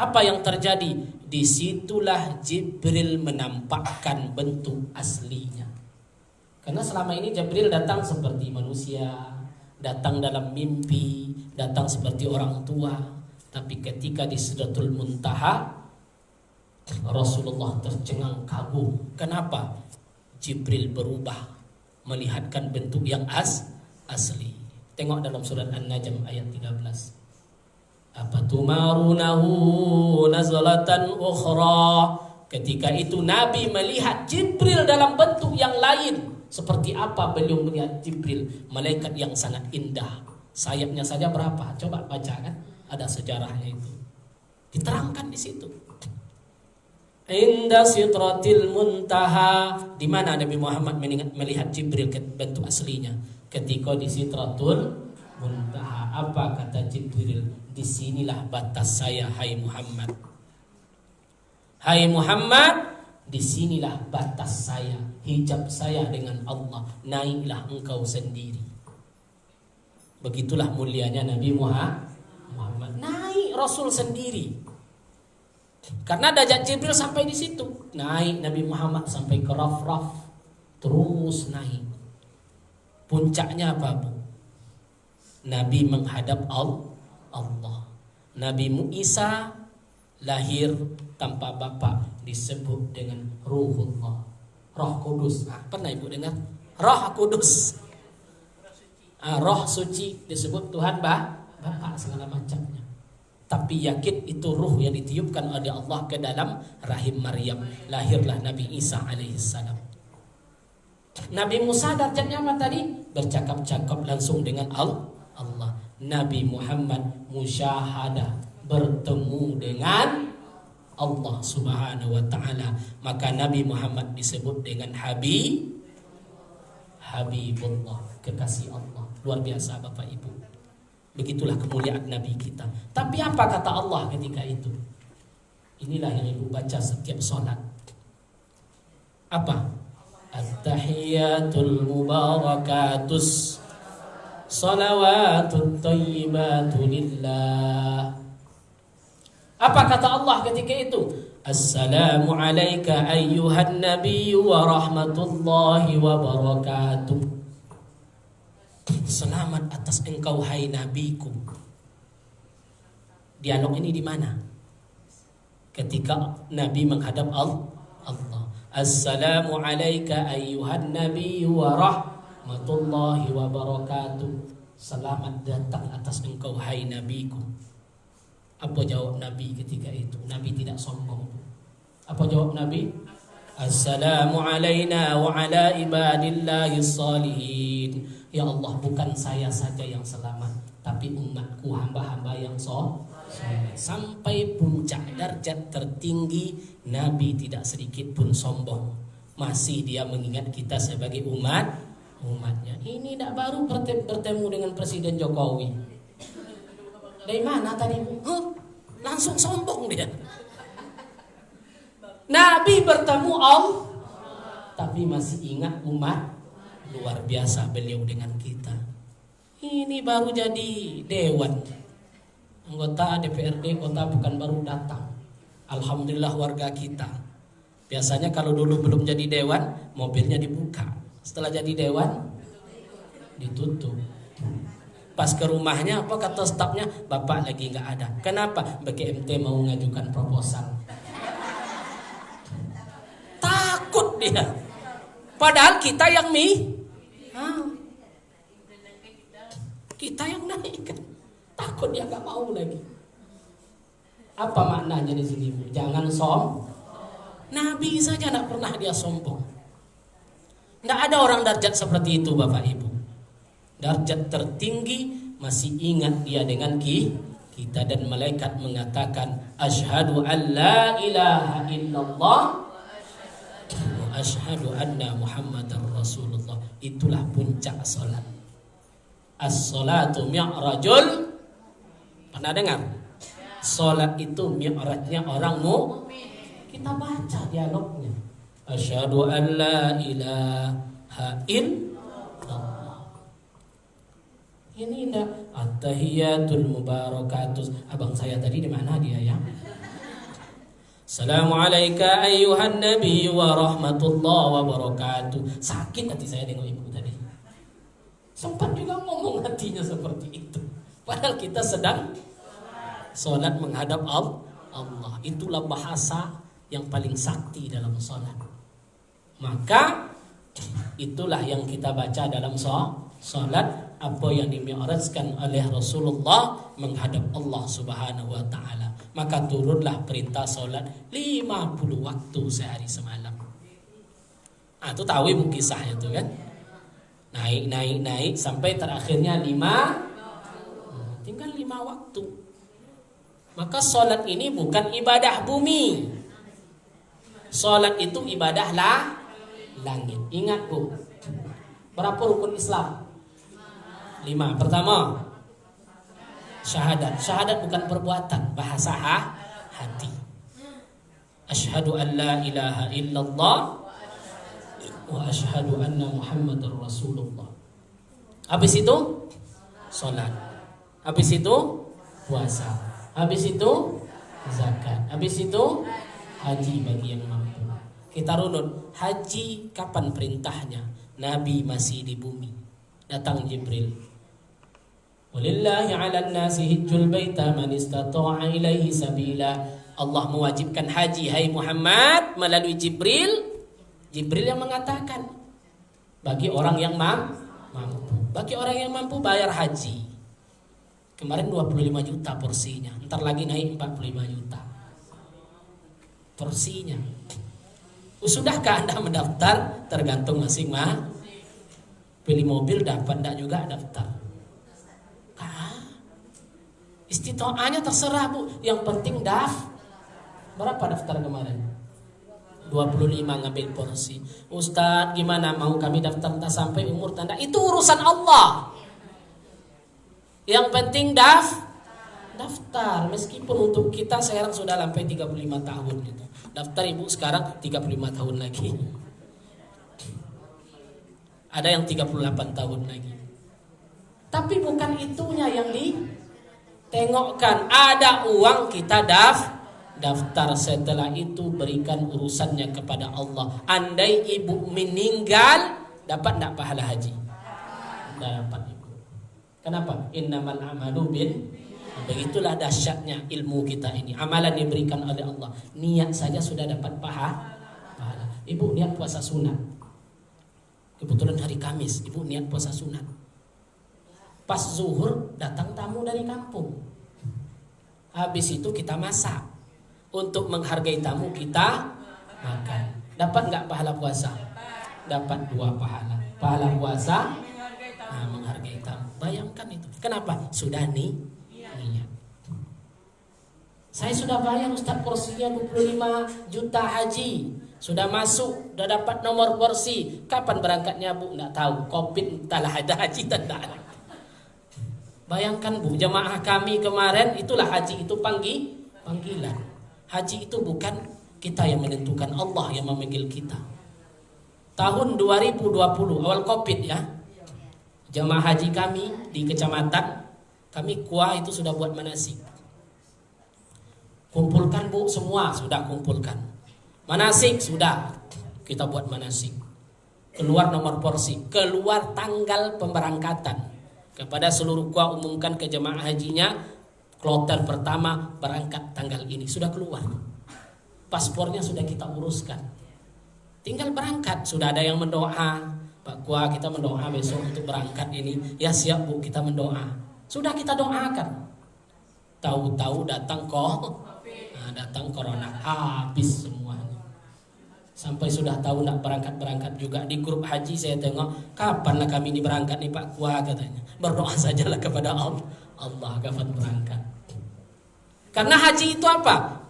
Apa yang terjadi? Disitulah Jibril menampakkan bentuk aslinya. Karena selama ini Jibril datang seperti manusia, datang dalam mimpi, datang seperti orang tua. Tapi ketika di Sidratul Muntaha, Rasulullah tercengang kagum. Kenapa? Jibril berubah, melihatkan bentuk yang asli. Tengok dalam surat An-Najm ayat 13. Apatumarunahu nazlatan ukhra. Ketika itu Nabi melihat Jibril dalam bentuk yang lain. Seperti apa beliau melihat Jibril? Malaikat yang sangat indah. Sayapnya saja berapa? Coba baca kan. Ada sejarahnya itu. Diterangkan di situ. Inda Sidratil Muntaha. Di mana Nabi Muhammad melihat Jibril bentuk aslinya? Ketika di Sidratul Muntaha. Apa kata Jibril? Disinilah batas saya, hai Muhammad. Hai Muhammad, disinilah batas saya, hijab saya dengan Allah. Naiklah engkau sendiri. Begitulah mulianya Nabi Muhammad. Naik Rasul sendiri. Karena derajat Jibril sampai di situ. Naik Nabi Muhammad sampai ke Raf-Raf. Terus naik. Puncaknya apa, Bu? Nabi menghadap Allah. Nabi Isa lahir tanpa bapak, disebut dengan Ruhullah, Roh Kudus. Pernah Ibu dengar? Roh Kudus, Roh suci, disebut Tuhan Bapak segala macamnya. Tapi yakin itu ruh yang ditiupkan oleh Allah ke dalam rahim Maryam. Lahirlah Nabi Isa alaihissalam. Nabi Musa darjatnya apa tadi? Bercakap-cakap langsung dengan Allah. Nabi Muhammad musyahadah, bertemu dengan Allah Subhanahu wa taala. Maka Nabi Muhammad disebut dengan Habibullah, kekasih Allah. Luar biasa Bapak Ibu. Begitulah kemuliaan Nabi kita. Tapi apa kata Allah ketika itu? Inilah yang Ibu baca setiap sholat. Apa? At-tahiyatul mubarakatus salawatut thayyibatu lillah. Apa kata Allah ketika itu? Assalamu alayka ayyuhan nabiyyu wa rahmatullahi wa barakatuh. Selamat atas engkau hai nabiku. Dialog ini di mana? Ketika Nabi menghadap Allah. Assalamu alayka ayyuhan nabiyyu wa rahmatullahi wa barakatuh. Selamat datang atas engkau hai nabiku. Apa jawab Nabi ketika itu? Nabi tidak sombong. Apa jawab Nabi? Assalamu alayna wa ala ibadillahis salihin. Ya Allah, bukan saya saja yang selamat, tapi umatku, hamba-hamba yang soleh. Sampai puncak derajat tertinggi, Nabi tidak sedikit pun sombong. Masih dia mengingat kita sebagai umatnya. Ini tidak baru bertemu dengan Presiden Jokowi. Dari mana tadi? Langsung sombong dia. Nabi bertemu Allah, tapi masih ingat umat. Luar biasa beliau dengan kita. Ini baru jadi dewan, anggota DPRD kota bukan baru datang. Alhamdulillah warga kita. Biasanya kalau dulu belum jadi dewan, mobilnya dibuka. Setelah jadi dewan, ditutup. Pas ke rumahnya, apa kata stafnya? Bapak lagi nggak ada. Kenapa? BKMT mau ngajukan proposal. Takut dia. Padahal kita yang kita yang naik kan. Takut dia nggak mau lagi. Apa maknanya di sini? Jangan sombong. Nabi saja tidak pernah dia sombong. Tidak ada orang darjat seperti itu Bapak Ibu. Darjat tertinggi masih ingat dia dengan kita, dan malaikat mengatakan asyhadu an la ilaha illallah wa asyhadu anna muhammadar rasulullah. Itulah puncak salat. As-salatu mi'rajul. Pernah dengar? Salat itu mi'rajnya orang mukmin. Kita baca dialognya. Asyhadu an la ilaha illallah. Ini enggak at-tahiyatul mubarakatus. Abang saya tadi di mana dia ya? Assalamu alayka ayyuhan nabiyyu wa rahmatullahi wa barakatuh. Sakit hati saya dengar ibu tadi. Sempat juga ngomong hatinya seperti itu. Padahal kita sedang sholat menghadap Allah. Itulah bahasa yang paling sakti dalam sholat. Maka itulah yang kita baca dalam sholat. Apa yang dimi'rajkan oleh Rasulullah menghadap Allah Subhanahu wa ta'ala. Maka turunlah perintah sholat 50 waktu sehari semalam. Itu tahu ibu kisahnya tuh kan. Naik sampai terakhirnya 5. Tinggal 5 waktu. Maka sholat ini bukan ibadah bumi. Sholat itu ibadah langit. Ingat bu, berapa rukun Islam? 5. Pertama, syahadat. Syahadat bukan perbuatan, bahasa hati. Asyhadu an la ilaha illallah wa asyhadu anna Muhammadar Rasulullah. Habis itu salat. Habis itu puasa. Habis itu zakat. Habis itu haji bagi yang mampu. Kita runut, haji kapan perintahnya? Nabi masih di bumi. Datang Jibril. Walillahi 'alan nasi hajjul baita man istata'a ilaihi sabila. Allah mewajibkan haji hai Muhammad melalui Jibril. Jibril yang mengatakan bagi orang yang mampu. Bagi orang yang mampu bayar haji. Kemarin 25 juta porsinya. Ntar lagi naik 45 juta porsinya. Sudahkah Anda mendaftar? Tergantung masing-masing. Pilih mobil dapat, enggak juga daftar. Istitoahnya terserah bu. Yang penting berapa daftar kemarin? 25 ngambil porsi. Ustadz gimana mau kami daftar tak sampai umur tanda? Itu urusan Allah. Yang penting daftar. Meskipun untuk kita sekarang sudah sampai 35 tahun gitu. Daftar ibu sekarang 35 tahun lagi. Ada yang 38 tahun lagi. Tapi bukan itunya yang ditengokkan. Ada uang kita daftar. Setelah itu berikan urusannya kepada Allah. Andai ibu meninggal, dapat enggak pahala haji? Enggak dapat ibu. Kenapa? Innamal a'malu Begitulah dahsyatnya ilmu kita ini. Amalan diberikan oleh Allah. Niat saja sudah dapat pahala. Ibu niat puasa sunat. Kebetulan hari Kamis, ibu niat puasa sunat. Pas zuhur datang tamu dari kampung. Habis itu kita masak. Untuk menghargai tamu kita makan. Dapat nggak pahala puasa? Dapat 2 pahala. Pahala puasa, menghargai tamu. Bayangkan itu. Kenapa? Sudah niat. Saya sudah bayar Ustaz porsinya 25 juta haji. Sudah masuk, sudah dapat nomor porsi. Kapan berangkatnya bu? Nggak tahu. Covid entahlah ada haji dan tak ada. Bayangkan bu, jemaah kami kemarin itulah haji itu panggilan. Haji itu bukan kita yang menentukan, Allah yang memanggil kita. Tahun 2020 awal Covid ya. Jemaah haji kami di kecamatan kami Kuah itu sudah buat manasik. Kumpulkan bu, semua sudah kumpulkan. Manasik sudah kita buat manasik. Keluar nomor porsi, keluar tanggal pemberangkatan. Kepada seluruh Kuah umumkan ke jemaah hajinya, kloter pertama berangkat tanggal ini sudah keluar. Paspornya sudah kita uruskan. Tinggal berangkat, sudah ada yang mendoa. Pak Kuah kita mendoa besok untuk berangkat ini. Ya siap bu, kita mendoa. Sudah kita doakan. Tahu-tahu datang datang corona, habis semuanya. Sampai sudah tahu nak berangkat juga di grup haji saya tengok, kapanlah kami ini berangkat nih Pak Kuah katanya. Berdoa sajalah kepada Allah kapan berangkat. Karena haji itu apa?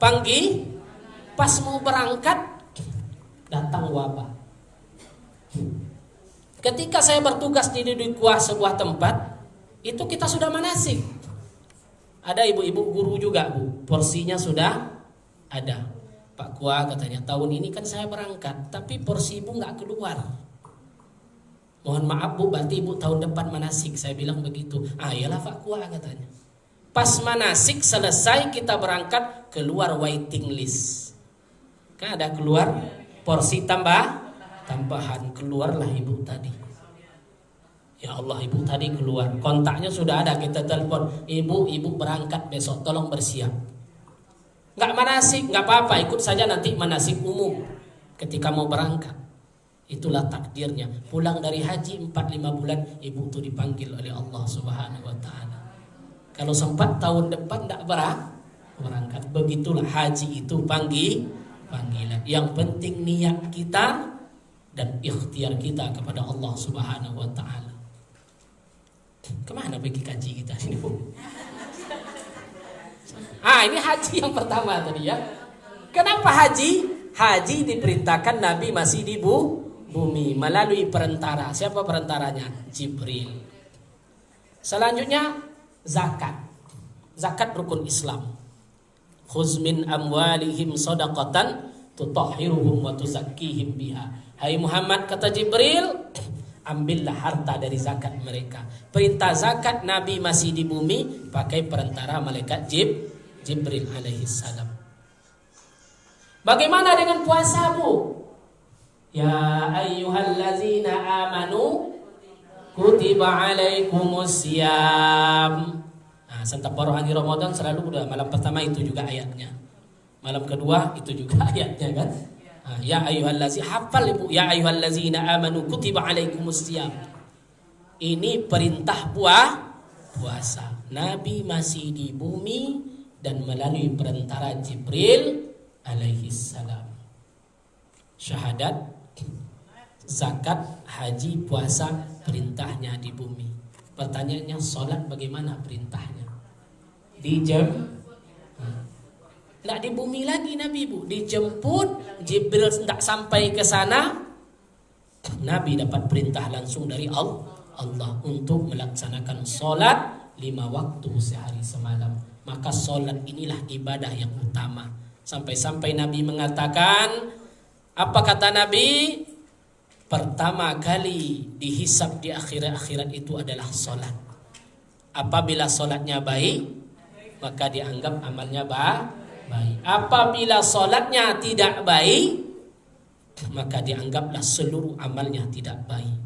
Pas mau berangkat datang wabah. Ketika saya bertugas di Kuah sebuah tempat, itu kita sudah manasik. Ada ibu-ibu guru juga bu, porsinya sudah ada. Pak Kuah katanya tahun ini kan saya berangkat, tapi porsi ibu nggak keluar. Mohon maaf bu, berarti ibu tahun depan manasik. Saya bilang begitu. Iyalah Pak Kuah katanya. Pas manasik selesai kita berangkat, keluar waiting list. Kan ada keluar porsi tambahan, keluarlah ibu tadi. Ya Allah, ibu tadi keluar, kontaknya sudah ada, kita telepon, ibu berangkat besok, tolong bersiap. Nggak manasik, nggak apa-apa, ikut saja nanti manasik umum ketika mau berangkat. Itulah takdirnya. Pulang dari haji 4-5 bulan, ibu tuh dipanggil oleh Allah Subhanahu wa Ta'ala. Kalau sempat tahun depan tidak berangkat. Begitulah haji itu panggilan. Yang penting niat kita dan ikhtiar kita kepada Allah Subhanahu wa Ta'ala. Kemana pergi kaji kita sini, Bu? Ini haji yang pertama tadi ya. Kenapa haji? Haji diperintahkan Nabi masih di bumi melalui perantara. Siapa perantaranya? Jibril. Selanjutnya zakat. Zakat rukun Islam. Khuz min amwalihim shadaqatan tutahhiruhum wa tuzakkihim biha. Hai Muhammad, kata Jibril, ambillah harta dari zakat mereka. Perintah zakat Nabi masih di bumi pakai perantara malaikat Jibril alaihi salam. Bagaimana dengan puasa, Bu? Ya ayyuhallazina amanu kutiba alaikumus syiyam. Santap rohani Ramadan selalu udah malam pertama itu juga ayatnya. Malam kedua itu juga ayatnya kan? Ya ayyuhallazina, hafal Ibu, ya ayyuhallazina amanu kutiba alaikumus syiyam. Ini perintah puasa. Nabi masih di bumi dan melalui perantara Jibril alaihi salam. Syahadat, zakat, haji, puasa, perintahnya di bumi. Pertanyaannya, sholat bagaimana perintahnya? Di Tidak di bumi lagi Nabi, Bu. Dijemput, Jibril tidak sampai ke sana, Nabi dapat perintah langsung dari Allah untuk melaksanakan sholat 5 waktu sehari semalam. Maka sholat inilah ibadah yang utama. Sampai-sampai Nabi mengatakan, apa kata Nabi? Pertama kali dihisab di akhirat itu adalah sholat. Apabila sholatnya baik, maka dianggap amalnya baik. Apabila sholatnya tidak baik, maka dianggaplah seluruh amalnya tidak baik.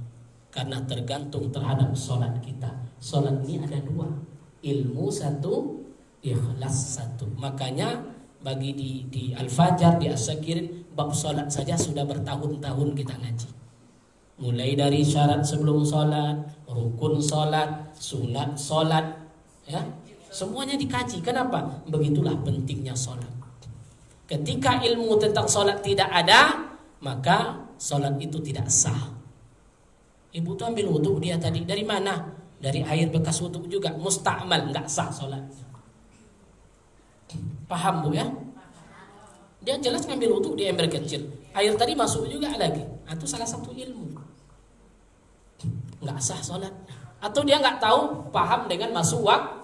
Karena tergantung terhadap sholat kita. Sholat ini ada 2, ilmu 1, ikhlas 1. Makanya bagi di Al-Fajr, di As-Sakirin, bab sholat saja sudah bertahun-tahun kita ngaji. Mulai dari syarat sebelum sholat, rukun sholat, sunat sholat, ya, semuanya dikaji. Kenapa? Begitulah pentingnya sholat. Ketika ilmu tentang sholat tidak ada, maka sholat itu tidak sah. Ibu tuh ambil wudhu dia tadi dari mana? Dari air bekas wudhu juga, musta'mal, nggak sah sholatnya. Paham, Bu ya? Dia jelas ngambil wudhu di ember kecil, air tadi masuk juga lagi. Itu salah satu ilmu. Nggak sah sholat. Atau dia nggak tahu paham dengan masuk waktu,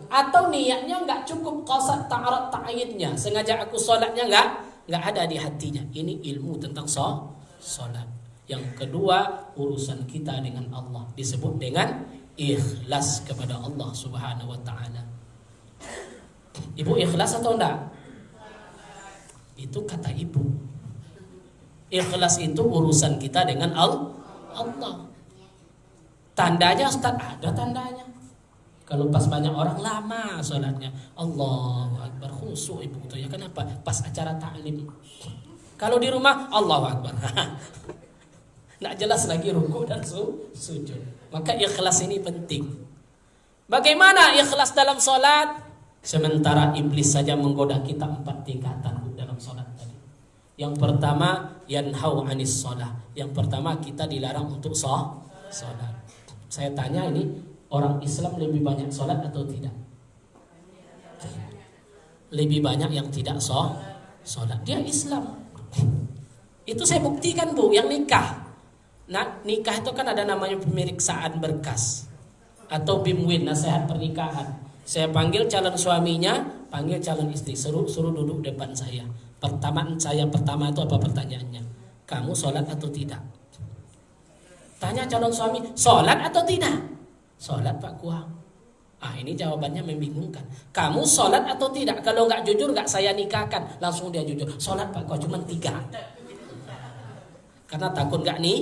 atau niatnya nggak cukup qasad ta'arud ta'yidnya, sengaja aku sholatnya nggak ada di hatinya. Ini ilmu tentang sholat. Yang kedua, urusan kita dengan Allah disebut dengan ikhlas kepada Allah Subhanahu wa Ta'ala. Ibu ikhlas atau enggak? Itu kata ibu. Ikhlas itu urusan kita dengan Allah. Tandanya Ustaz, ada tandanya. Kalau pas banyak orang lama sholatnya, Allahu Akbar, khusyuk ibu itu ya. Kenapa? Pas acara ta'lim. Kalau di rumah, Allahu Akbar. Nggak jelas lagi ruku dan sujud. Maka ikhlas ini penting. Bagaimana ikhlas dalam sholat? Sementara iblis saja menggoda kita 4 tingkatan dalam sholat tadi. Yang pertama, yanhau anis sholat. Yang pertama, kita dilarang untuk sholat. Saya tanya ini, orang Islam lebih banyak sholat atau tidak? Lebih banyak yang tidak sholat. Dia Islam. Itu saya buktikan, Bu, yang nikah. Nah, nikah itu kan ada namanya pemeriksaan berkas atau bimwin, nasihat pernikahan. Saya panggil calon suaminya, panggil calon istri, suruh duduk depan saya. Pertama itu apa pertanyaannya? Kamu sholat atau tidak? Tanya calon suami, sholat atau tidak? Sholat, Pak Kuah. Ini jawabannya membingungkan. Kamu sholat atau tidak? Kalau nggak jujur nggak saya nikahkan. Langsung dia jujur, sholat Pak Kuah, cuma 3. Karena takut nggak nih.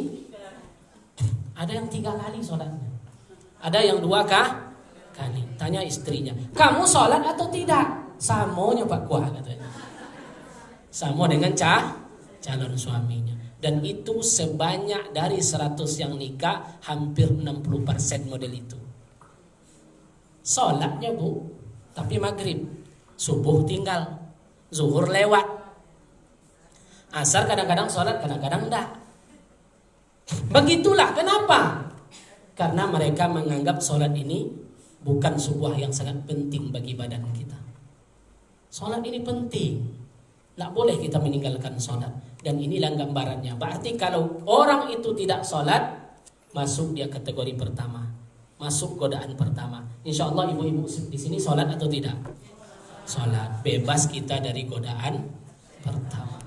Ada yang 3 kali sholatnya. Ada yang 2 kali. Tanya istrinya, kamu sholat atau tidak? Samonya Pak Kuah katanya. Samo dengan calon suaminya. Dan itu sebanyak dari 100 yang nikah, hampir 60% model itu. Sholatnya Bu, tapi maghrib, subuh tinggal, zuhur lewat, asar kadang-kadang sholat, kadang-kadang enggak. Begitulah, kenapa? Karena mereka menganggap sholat ini bukan sebuah yang sangat penting bagi badan kita. Sholat ini penting, tidak boleh kita meninggalkan sholat. Dan inilah gambarannya. Berarti kalau orang itu tidak sholat, masuk dia kategori pertama, masuk godaan pertama. Insya Allah ibu-ibu di sini sholat atau tidak? Sholat. Bebas kita dari godaan pertama.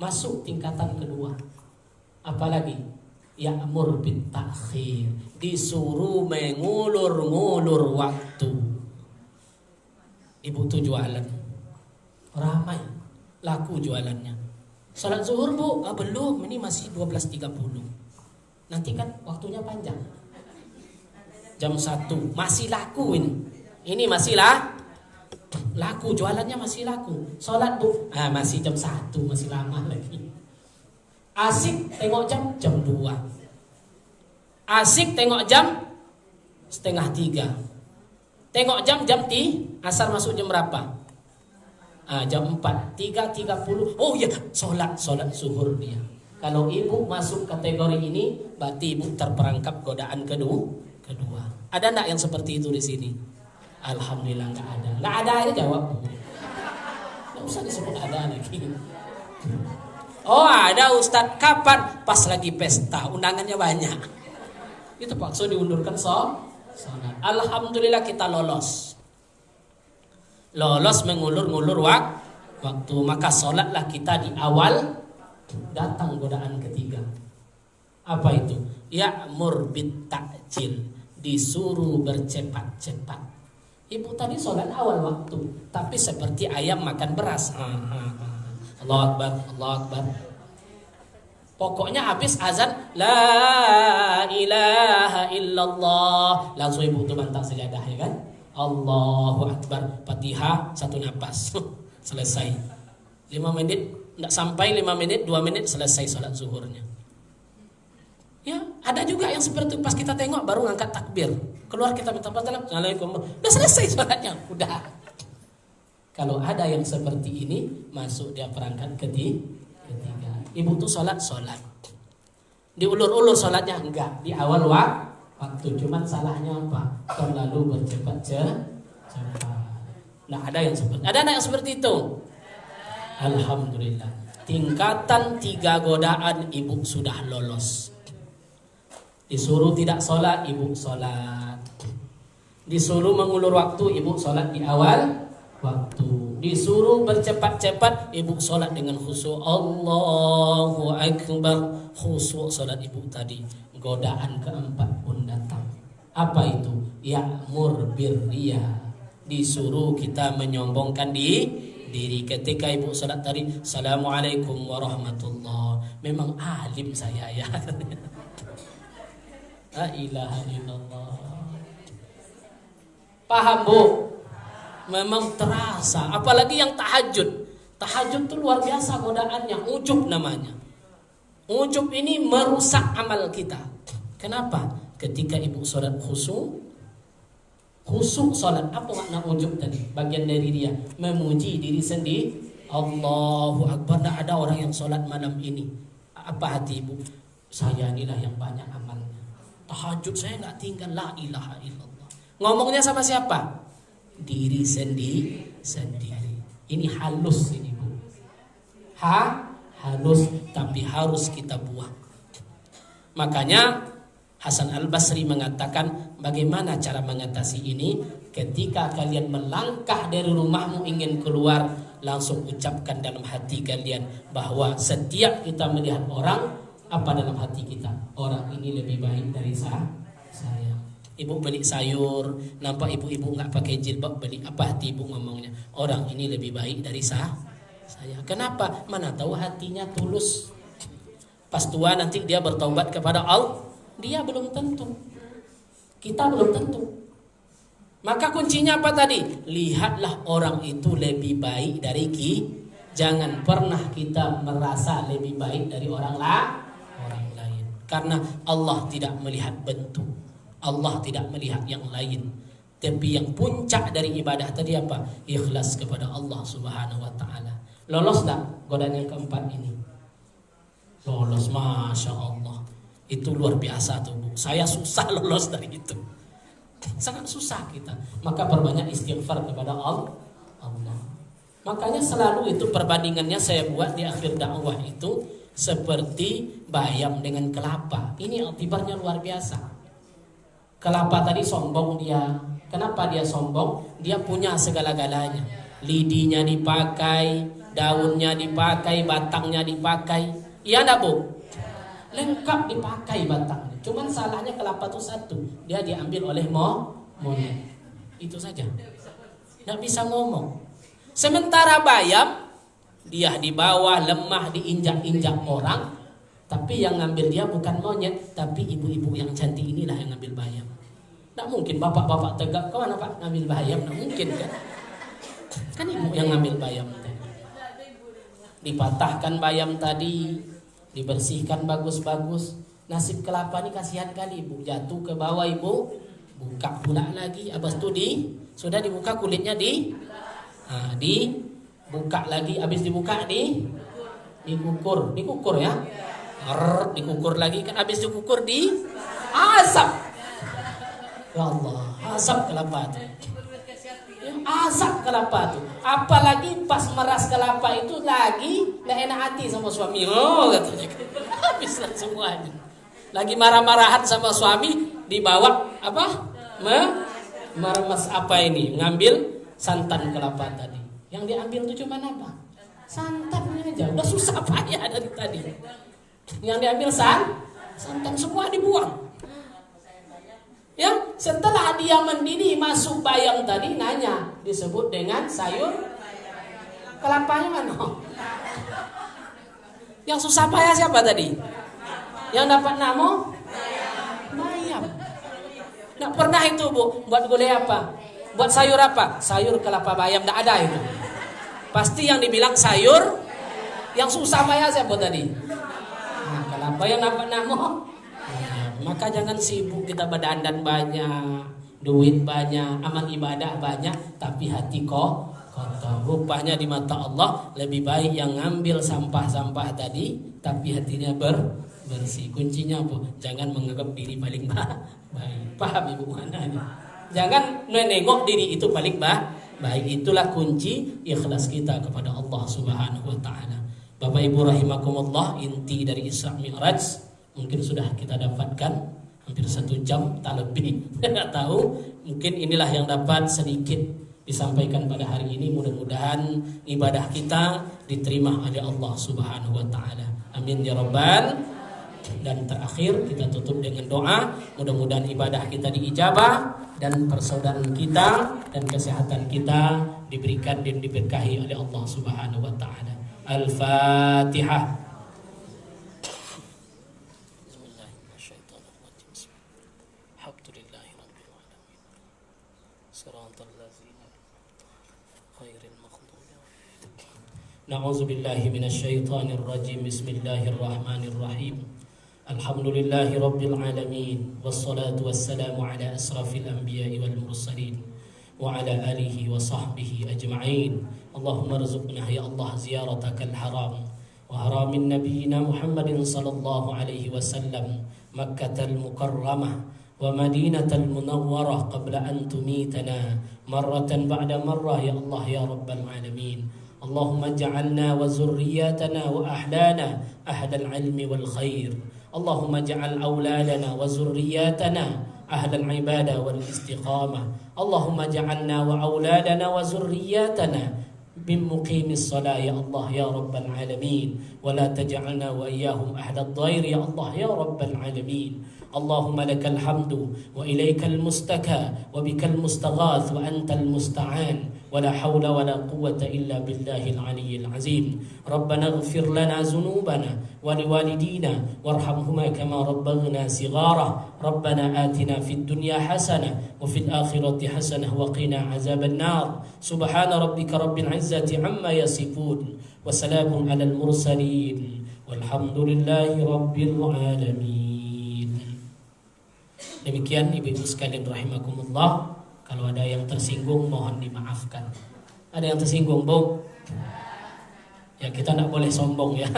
Masuk tingkatan kedua. Apalagi? Ya'mur bin ta'khir. Disuruh mengulur-ngulur waktu. Ibu tuh jualan, ramai, laku jualannya. Salat zuhur Bu, belum, ini masih 12.30. Nanti kan waktunya panjang. Jam 1 masih laku ini. Ini masih laku, jualannya masih laku. Salat Bu, masih jam 1, masih lama lagi. Asik tengok jam 2. Asik tengok jam 2:30. Tengok jam asar masuk jam berapa? Jam 4, 3:30. Oh ya, sholat zuhur dia. Kalau ibu masuk kategori ini, berarti ibu terperangkap godaan kedua. Ada enggak yang seperti itu di sini? Alhamdulillah enggak ada. Enggak ada aja jawab. Enggak usah disebut ada lagi. Oh ada Ustadz, kapan? Pas lagi pesta, undangannya banyak. Itu paksa diundurkan sholat. Alhamdulillah kita lolos mengulur-ngulur waktu. Maka sholatlah kita di awal. Datang godaan ketiga. Apa itu? Ya'mur bit ta'jil. Disuruh bercepat-cepat. Ibu tadi sholat awal waktu, tapi seperti ayam makan beras. Allahu Akbar, Allahu Akbar. Pokoknya habis azan, la ilaha illallah, langsung ibu tuh bantak sejadah, ya kan? Allahu Akbar, Fatihah 1 napas. Selesai. 5 menit, enggak sampai 5 menit, 2 menit selesai salat zuhurnya. Ya, ada juga yang seperti itu, pas kita tengok baru ngangkat takbir. Keluar kita minta salam, Assalamualaikum. Udah selesai salatnya, udah. Kalau ada yang seperti ini, masuk dia perangkat ketiga. Ibu tuh sholat. Diulur-ulur sholatnya enggak, di awal waktu. Cuman salahnya apa? Terlalu bercepat. Nah, ada yang seperti itu. Alhamdulillah. Tingkatan 3 godaan ibu sudah lolos. Disuruh tidak sholat, ibu sholat. Disuruh mengulur waktu, ibu sholat di awal waktu. Disuruh bercepat-cepat, ibu sholat dengan khusyuk. Allahu Akbar, khusyuk sholat ibu tadi. Godaan keempat pun datang. Apa itu? Ya'mur birriya. Disuruh kita menyombongkan diri. Ketika ibu sholat tadi, Assalamualaikum warahmatullah. Memang alim saya ya. La ilaha illallah. Paham Bu? Memang terasa, apalagi yang tahajud. Tahajud itu luar biasa godaannya, ujub namanya. Ujub ini merusak amal kita. Kenapa? Ketika ibu sholat khusyuk sholat. Apa makna ujub tadi? Bagian dari dia memuji diri sendiri. Allahu Akbar. Tidak ada orang yang sholat malam ini. Apa hati ibu? Saya inilah yang banyak amalnya. Tahajud saya nggak tinggal. La ilaha illallah. Ngomongnya sama siapa? Diri sendiri. Ini halus ini Bu. Halus, tapi harus kita buang. Makanya Hasan Al-Basri mengatakan, bagaimana cara mengatasi ini? Ketika kalian melangkah dari rumahmu ingin keluar, langsung ucapkan dalam hati kalian bahwa setiap kita melihat orang, apa dalam hati kita? Orang ini lebih baik dari saya. Ibu beli sayur, nampak ibu-ibu nggak pakai jilbab, beli apa hati ibu ngomongnya? Orang ini lebih baik dari saya. Kenapa? Mana tahu hatinya tulus. Pas tua nanti dia bertaubat kepada Allah. dia belum tentu. Kita belum tentu. Maka kuncinya apa tadi? Lihatlah orang itu lebih baik dari jangan pernah kita merasa lebih baik dari orang lain. Karena Allah tidak melihat bentuk. Allah tidak melihat yang lain. Tapi yang puncak dari ibadah tadi apa? Ikhlas kepada Allah Subhanahu wa taala. Lolos tak godaan yang keempat ini? Lolos, Masya Allah. Itu luar biasa tuh, Bu. Saya susah lolos dari itu. Sangat susah kita. Maka perbanyak istighfar kepada Allah. Makanya selalu itu perbandingannya saya buat di akhir dakwah itu seperti bayam dengan kelapa. Ini altibarnya luar biasa. Kelapa tadi sombong dia. Kenapa dia sombong? Dia punya segala-galanya. Lidinya dipakai, daunnya dipakai, batangnya dipakai. Iya enggak, Bu? Lengkap dipakai batangnya. Cuman salahnya kelapa itu satu, dia diambil oleh monyet. Itu saja. Nggak bisa ngomong. Sementara bayam, dia di bawah lemah, diinjak-injak orang. Tapi yang ngambil dia bukan monyet, tapi ibu-ibu yang cantik inilah yang ngambil bayam. Nggak mungkin bapak-bapak tegak, kemana Pak ngambil bayam? Nggak mungkin kan? Kan ibu yang ngambil bayam tadi. Dipatahkan bayam tadi, dibersihkan bagus-bagus. Nasib kelapa ini kasihan kali, Ibu. Jatuh ke bawah, Ibu. Buka pula lagi. Habis itu sudah dibuka kulitnya dibuka lagi. Habis dibuka dikukur. Dikukur ya. Dikukur lagi kan. Habis dikukur asap. Ya Allah, asap kelapa itu. Asap kelapa itu. Apalagi pas meras kelapa itu lagi nggak enak hati sama suami. Oh, katanya. Habislah semuanya. Lagi marah-marahan sama suami, dibawa apa? Meremes apa ini? Ngambil santan kelapa tadi. Yang diambil itu cuma apa? Santannya aja. Udah susah payah dari tadi. Yang diambil santan semua dibuang. Ya, setelah dia mendidih masuk bayam tadi nanya, disebut dengan sayur kelapanya mana? Yang susah payah siapa tadi? Yang dapat nama? Bayam. Nggak pernah itu, Bu. Buat gulai apa? Buat sayur apa? Sayur kelapa bayam. Nggak ada itu. Pasti yang dibilang sayur. Yang susah payah siapa tadi? Nah, kelapa yang dapat nama. Maka jangan sibuk kita berdandan banyak, duit banyak, amal ibadah banyak, tapi hati kotor. Rupanya di mata Allah lebih baik yang ngambil sampah-sampah tadi, tapi hatinya bersih. Kuncinya apa? Jangan menganggap diri paling baik. Paham Ibu maknanya? Jangan menengok diri itu paling baik. Itulah kunci ikhlas kita kepada Allah Subhanahu wa taala. Bapak Ibu rahimakumullah, inti dari Isra Mi'raj mungkin sudah kita dapatkan hampir 1 jam, tak lebih. Tidak tahu. Mungkin inilah yang dapat sedikit disampaikan pada hari ini. Mudah-mudahan ibadah kita diterima oleh Allah Subhanahu wa taala. Amin ya rabbal. Dan terakhir kita tutup dengan doa. Mudah-mudahan ibadah kita diijabah dan persaudaraan kita dan kesehatan kita diberikan dan diberkahi oleh Allah Subhanahu wa taala. Al-Fatihah. Na'udzu billahi minasyaitonir rajim. Bismillahirrahmanirrahim. Alhamdulillahi rabbil alamin wassalatu wassalamu ala asrafil anbiya'i wal mursalin wa ala alihi wa sahbihi ajma'in. Allahumma rzuqna ya Allah ziyaratakal haram wa haramin nabiyyina Muhammadin sallallahu alaihi wasallam Makkatal mukarramah wa Madinatal munawwarah qabla an tumitana marratan ba'da marrah ya Allah ya rabbal alamin. اللهم اجعلنا وذرياتنا وأحلانا أهل العلم والخير. اللهم اجعل أولادنا وذرياتنا أهل العبادة والاستقامة. اللهم اجعلنا وأولادنا وذرياتنا من مقيم الصلاة يا الله يا رب العالمين ولا تجعلنا وإياهم أهل الضير يا الله يا رب العالمين اللهم لك الحمد وإليك المستكى وبك المستغاث وأنت المستعان ولا حول ولا قوة إلا بالله العلي العظيم ربنا اغفر لنا ذنوبنا ولوالدينا وارحمهما كما ربنا صغارا ربنا آتنا في الدنيا حسنة وفي الآخرة حسنة وقنا عذاب النار سبحان ربك رب العزة عما يصفون وسلام على المرسلين والحمد لله رب العالمين. Demikian ibu-ibu sekalian rahimakumullah. Kalau ada yang tersinggung mohon dimaafkan. Ada yang tersinggung, Bu? Ya, kita tidak boleh sombong ya.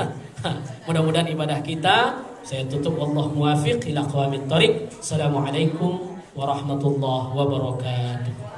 Mudah-mudahan ibadah kita saya tutup, Allah muwafiq ila aqwamit thariq. Assalamualaikum warahmatullahi wabarakatuh.